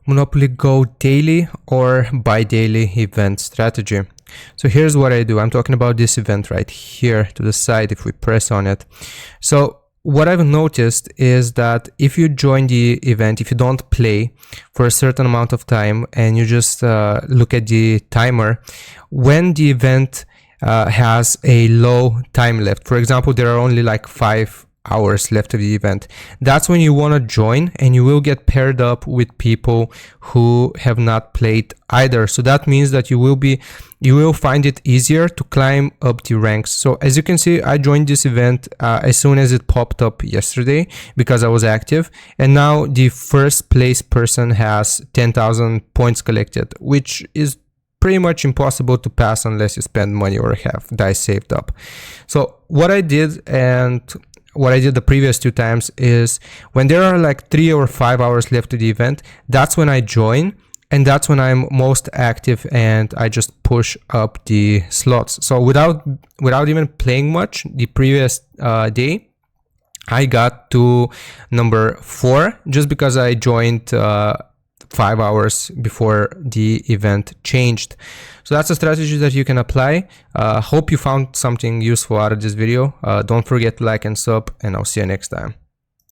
Monopoly Go daily or bi-daily event strategy. So here's what I do. I'm talking about this event right here to the side if we press on it. So what I've noticed is that if you join the event, if you don't play for a certain amount of time and you just look at the timer, when the event has a low time left, for example, there are only like 5 hours left of the event, that's when you want to join, and you will get paired up with people who have not played either. So that means that you will find it easier to climb up the ranks. So as you can see, I joined this event as soon as it popped up yesterday because I was active, and now the first place person has 10,000 points collected, which is pretty much impossible to pass unless you spend money or have dice saved up. So what I did, and what I did the previous 2 times, is when there are like 3 or 5 hours left to the event, that's when I join, and that's when I'm most active and I just push up the slots. So without even playing much the previous day, I got to number 4 just because I joined 5 hours before the event changed. So that's a strategy that you can apply. Hope you found something useful out of this video. Don't forget to like and sub, and I'll see you next time.